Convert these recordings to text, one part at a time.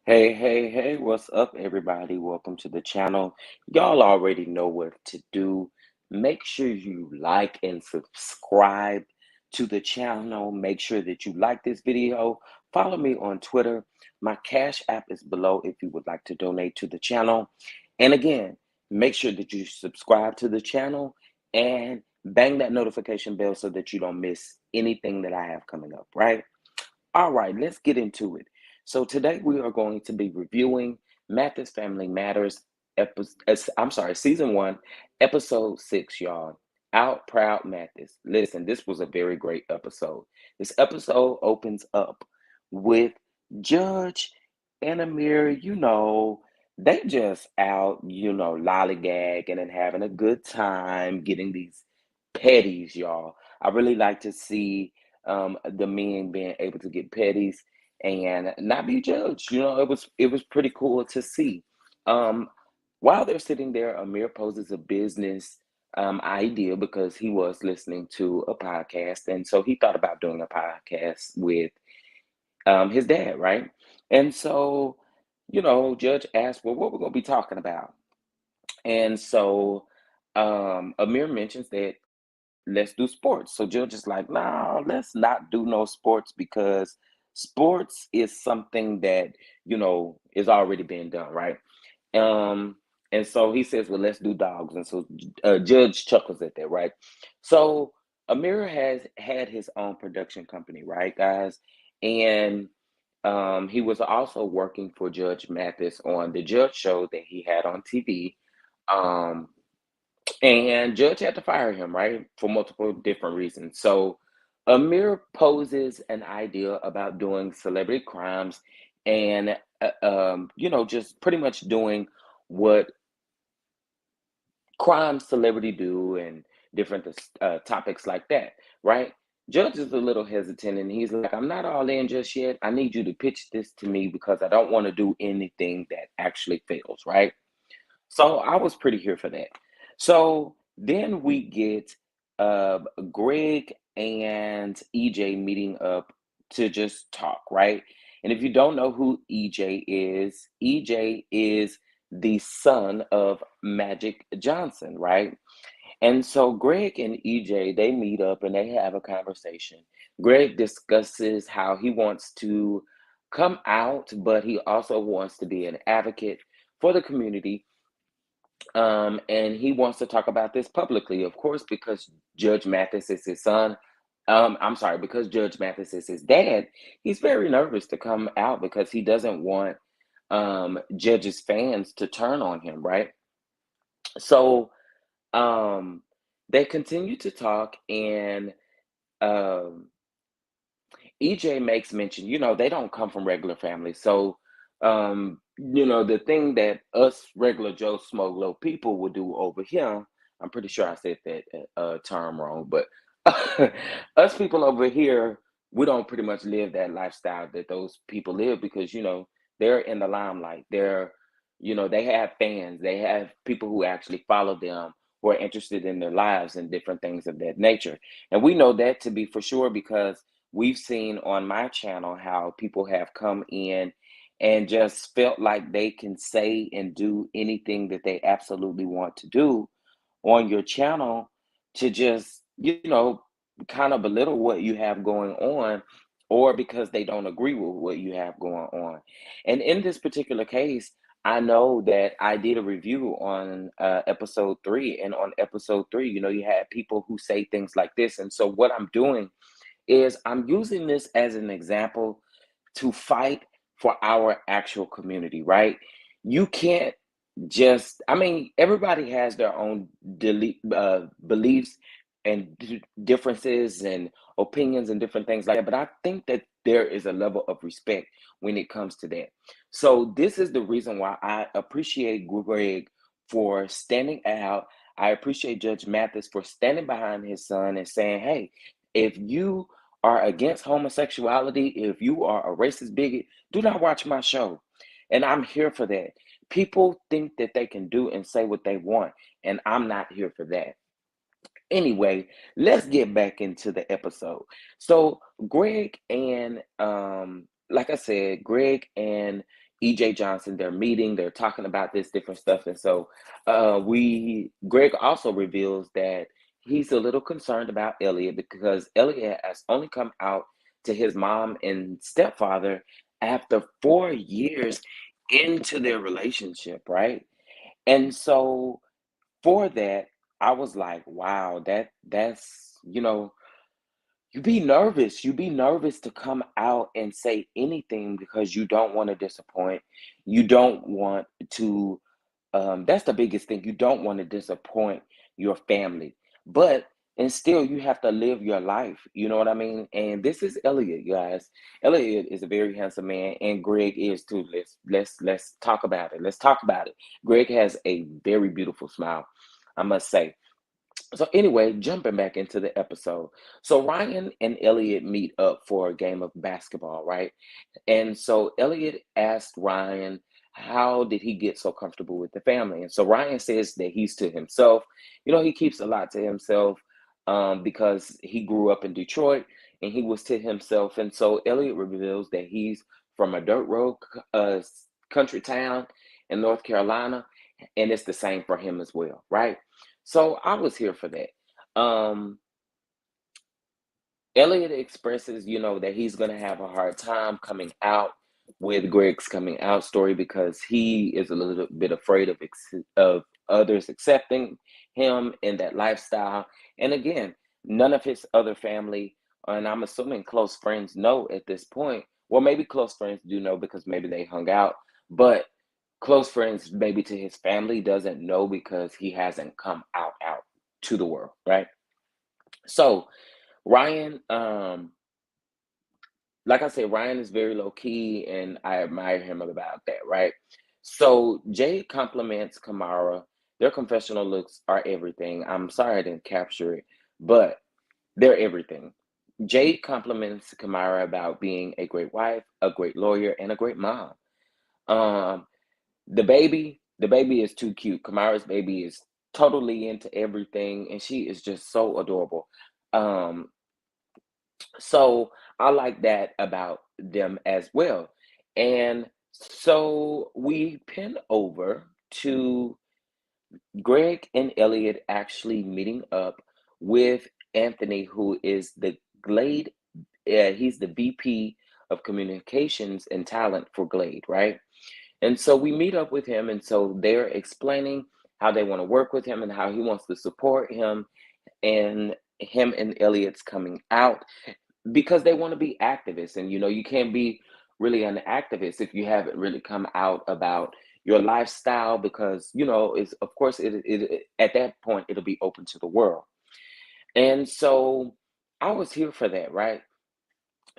Hey, hey, hey, what's up, everybody? Welcome to the channel. Y'all already know what to do. Make sure you like and subscribe to the channel. Make sure that you like this video. Follow me on Twitter. My Cash App is below if you would like to donate to the channel. And again, make sure that you subscribe to the channel and bang that notification bell so that you don't miss anything that I have coming up, right? All right, let's get into it. So today we are going to be reviewing Mathis Family Matters, season 1, episode 6, y'all. Out Proud Mathis. Listen, this was a very great episode. This episode opens up with Judge and Amir, they just out, lollygagging and having a good time getting these petties, y'all. I really like to see the men being able to get petties and not be judged. It was pretty cool to see. Um, while they're sitting there, Amir poses a business idea because he was listening to a podcast, and so he thought about doing a podcast with his dad, right? And so, Judge asked, "Well, what we're gonna be talking about?" And so Amir mentions that let's do sports. So Judge is like, no, let's not do no sports because sports is something that, is already being done, right? Um, and so he says, well, let's do dogs. And so Judge chuckles at that, right? So Amir has had his own production company, right, guys? And he was also working for Judge Mathis on the Judge show that he had on TV. Um, and Judge had to fire him, right? For multiple different reasons. So Amir poses an idea about doing celebrity crimes and, just pretty much doing what crime celebrity do and different topics like that, right? Judge is a little hesitant and he's like, I'm not all in just yet. I need you to pitch this to me because I don't want to do anything that actually fails, right? So I was pretty here for that. So then we get uh, Greg and EJ meeting up to just talk, right? And if you don't know who EJ is the son of Magic Johnson, right? And so Greg and EJ, they meet up and they have a conversation. Greg discusses how he wants to come out, but he also wants to be an advocate for the community, and he wants to talk about this publicly, of course, because Judge Mathis is his son. I'm sorry, because Judge Mathis is his dad, he's very nervous to come out because he doesn't want Judge's fans to turn on him, right? So um, they continue to talk, and um, EJ makes mention, they don't come from regular families. So, the thing that us regular Joe Smoglo people would do over here, I'm pretty sure I said that term wrong, but us people over here, we don't pretty much live that lifestyle that those people live because, they're in the limelight. They have fans, they have people who actually follow them, who are interested in their lives and different things of that nature. And we know that to be for sure because we've seen on my channel how people have come in and just felt like they can say and do anything that they absolutely want to do on your channel to just, kind of belittle what you have going on or because they don't agree with what you have going on. And in this particular case, I know that I did a review on episode 3, and on episode 3, you had people who say things like this. And so, what I'm doing is I'm using this as an example to fight for our actual community, right? You can't just, I mean, everybody has their own beliefs and differences and opinions and different things like that. But I think that there is a level of respect when it comes to that. So, this is the reason why I appreciate Greg for standing out. I appreciate Judge Mathis for standing behind his son and saying, hey, if you are against homosexuality, if you are a racist bigot, do not watch my show. And I'm here for that. People think that they can do and say what they want, and I'm not here for that. Anyway, let's get back into the episode. So, Greg and like I said, Greg and EJ Johnson, they're meeting, they're talking about this different stuff. And so we Greg also reveals that he's a little concerned about Elliot because Elliot has only come out to his mom and stepfather after 4 years into their relationship, right? And so for that, I was like, wow, that's you be nervous. You be nervous to come out and say anything because you don't want to disappoint. You don't want to that's the biggest thing. You don't want to disappoint your family. But and still you have to live your life. You know what I mean? And this is Elliot, guys. Elliot is a very handsome man, and Greg is too. Let's talk about it. Let's talk about it. Greg has a very beautiful smile, I must say. So anyway, jumping back into the episode. So Ryan and Elliot meet up for a game of basketball, right? And so Elliot asked Ryan, how did he get so comfortable with the family? And so Ryan says that he's to himself. He keeps a lot to himself because he grew up in Detroit and he was to himself. And so Elliot reveals that he's from a dirt road country town in North Carolina, and it's the same for him as well, right? So I was here for that. Um, Elliot expresses, that he's going to have a hard time coming out with Greg's coming out story because he is a little bit afraid of others accepting him in that lifestyle. And again, none of his other family, and I'm assuming close friends, know at this point. Well, maybe close friends do know because maybe they hung out, but close friends, maybe to his family, doesn't know because he hasn't come out to the world, right? So Ryan, like I said, Ryan is very low key, and I admire him about that, right? So Jade compliments Kamara. Their confessional looks are everything. I'm sorry I didn't capture it, but they're everything. Jade compliments Kamara about being a great wife, a great lawyer, and a great mom. Um, the baby is too cute. Kamara's baby is totally into everything, and she is just so adorable. Um, So I like that about them as well. And so we pin over to Greg and Elliot actually meeting up with Anthony, who is the Glade. He's the VP of Communications and Talent for Glade, right? And so we meet up with him, and so they're explaining how they want to work with him and how he wants to support him and him and Elliot's coming out because they want to be activists. And you can't be really an activist if you haven't really come out about your lifestyle because it's of course at that point it'll be open to the world. And so I was here for that, right?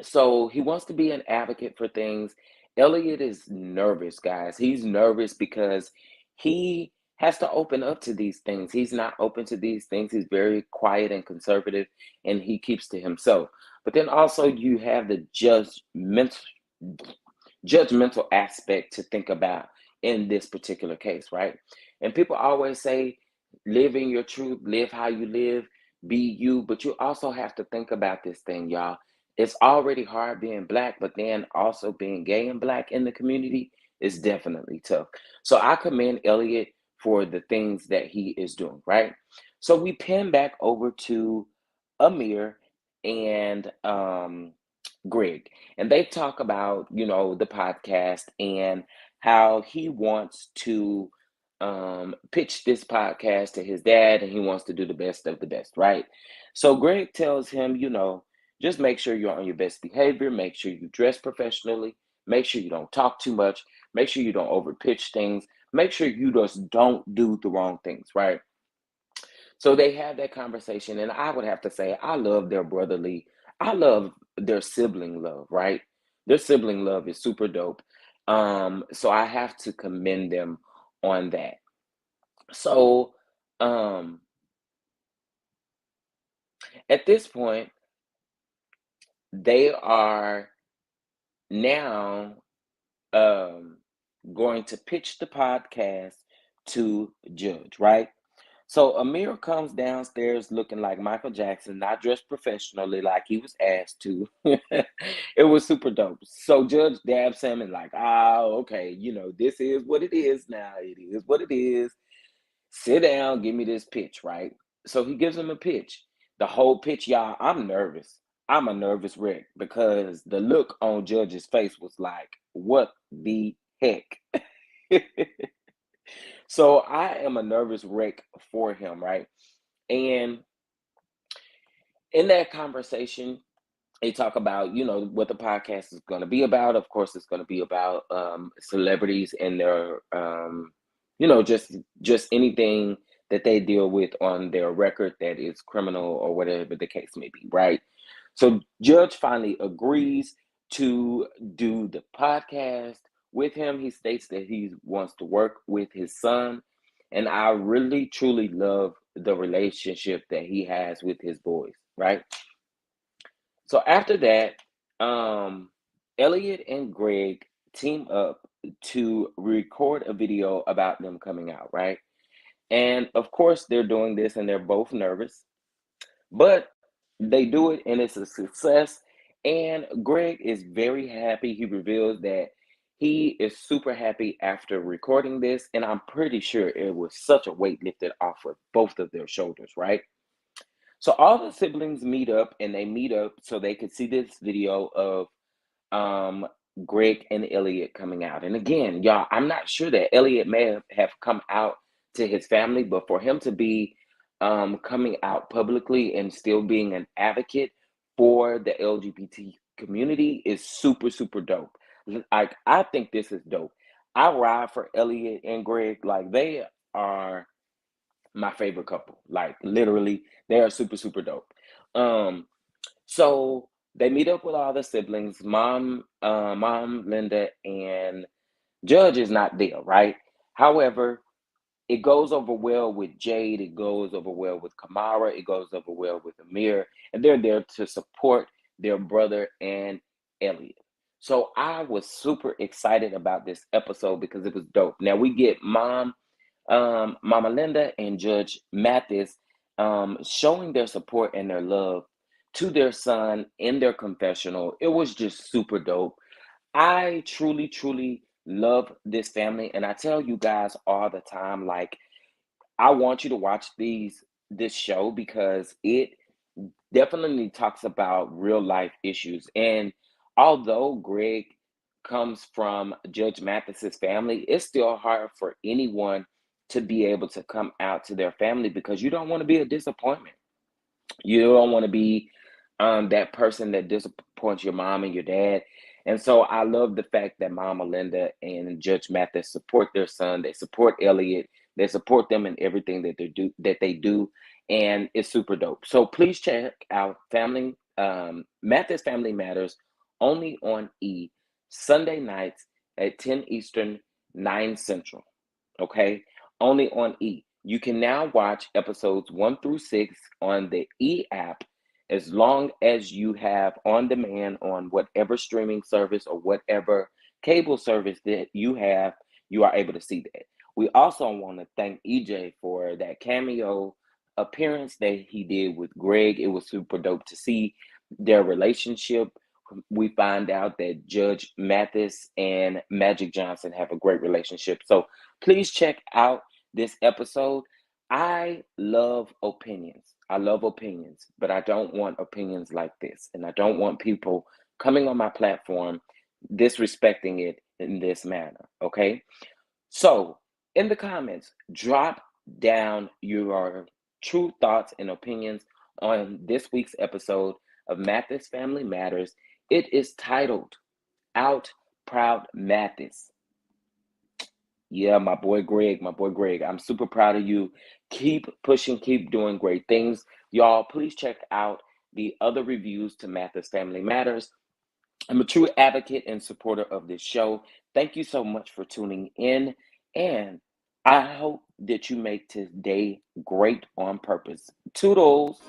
So he wants to be an advocate for things. Elliot is nervous, guys. He's nervous because he has to open up to these things. He's not open to these things. He's very quiet and conservative, and he keeps to himself. But then also you have the judgmental aspect to think about in this particular case, right? And people always say, live in your truth, live how you live, be you. But you also have to think about this thing, y'all. It's already hard being black, but then also being gay and black in the community is definitely tough. So I commend Elliot for the things that he is doing, right? So we pin back over to Amir and Greg, and they talk about the podcast and how he wants to pitch this podcast to his dad and he wants to do the best of the best, right? So Greg tells him, just make sure you're on your best behavior, make sure you dress professionally, make sure you don't talk too much, make sure you don't over pitch things, make sure you just don't do the wrong things, right? So they have that conversation, and I would have to say, I love their brotherly, I love their sibling love, right? Their sibling love is super dope. So I have to commend them on that. So um, at this point, they are now um, going to pitch the podcast to Judge, right? So Amir comes downstairs looking like Michael Jackson, not dressed professionally like he was asked to. It was super dope. So Judge dabs him and like, okay, this is what it is now. It is what it is. Sit down, give me this pitch, right? So he gives him a pitch. The whole pitch, y'all, I'm nervous. I'm a nervous wreck because the look on Judge's face was like, what the heck? So I am a nervous wreck for him, right? And in that conversation, they talk about, what the podcast is going to be about. Of course, it's going to be about celebrities and their, just anything that they deal with on their record that is criminal or whatever the case may be, right? So Judge finally agrees to do the podcast with him. He states that he wants to work with his son. And I really, truly love the relationship that he has with his boys, right? So after that, Elliot and Greg team up to record a video about them coming out, right? And of course, they're doing this and they're both nervous, but they do it and it's a success. And Greg is very happy. He reveals that he is super happy after recording this. And I'm pretty sure it was such a weight lifted off of both of their shoulders, right? So all the siblings meet up and they meet up so they could see this video of um Greg and Elliot coming out. And again, y'all, I'm not sure that Elliot may have come out to his family, but for him to be coming out publicly and still being an advocate for the LGBT community is super, super dope. Like, I think this is dope. I ride for Elliot and Greg. Like, they are my favorite couple. Like, literally, they are super, super dope. Um, so they meet up with all the siblings. Mom, Linda, and Judge is not there, right? However, it goes over well with Jade. It goes over well with Kamara. It goes over well with Amir, and they're there to support their brother and Elliot. So I was super excited about this episode because it was dope. Now we get Mama Linda and Judge Mathis showing their support and their love to their son in their confessional. It was just super dope. I truly, truly love this family, and I tell you guys all the time, like, I want you to watch this show because it definitely talks about real life issues. And although Greg comes from Judge Mathis's family, it's still hard for anyone to be able to come out to their family because you don't want to be a disappointment. You don't want to be that person that disappoints your mom and your dad. And so I love the fact that Mama Linda and Judge Mathis support their son. They support Elliot. They support them in everything that they do, and it's super dope. So please check out Family Mathis Family Matters only on Sunday nights at 10 Eastern, 9 Central. Okay, only on You can now watch episodes 1 through 6 on the app as long as you have on demand on whatever streaming service or whatever cable service that you have, you are able to see that. We also want to thank EJ for that cameo appearance that he did with Greg. It was super dope to see their relationship. We find out that Judge Mathis and Magic Johnson have a great relationship. So please check out this episode. I love opinions. I love opinions, but I don't want opinions like this. And I don't want people coming on my platform disrespecting it in this manner. Okay. So, in the comments, drop down your true thoughts and opinions on this week's episode of Mathis Family Matters. It is titled Out Proud Mathis. Yeah, my boy Greg. I'm super proud of you. Keep pushing, keep doing great things. Y'all, please check out the other reviews to Mathis Family Matters. I'm a true advocate and supporter of this show. Thank you so much for tuning in, and I hope that you make today great on purpose. Toodles.